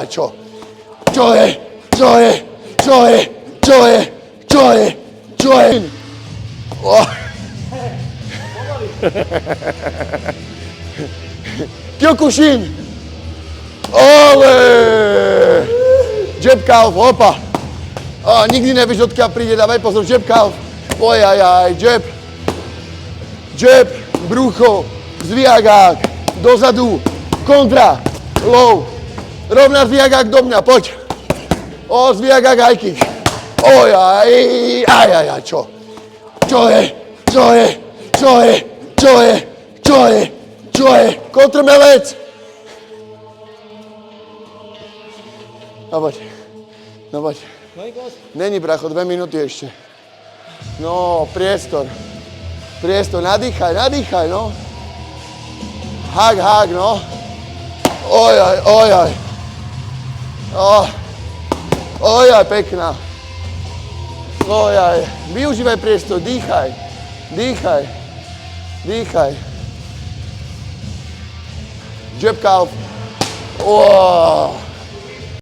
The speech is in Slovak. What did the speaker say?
čo? Čo je? Čo je? Čo je? Čo je? Čo je? Čo je? Kyokushin! Ole! Jab calf, opa! Nikdy nevieš, odkiaľ príde, dávaj pozor, jab calf. Ojajaj, jab. Jab, brucho, zviagák, dozadu, kontra, low. Rovná zviagák do mňa, poď. Zviagák high kick. Ajajaj, čo? Čo je? Čo je? Čo je? Čo je? Čo je? Čo je? Kontrmelec! No poď. No poď. Není, bracho, 2 minúty ešte. No, priestor. Priestor, nadýchaj, no. Hák, no. Ojaj. Ojaj, pekná. Ojaj. Využívaj priestor, dýchaj. Jab calf.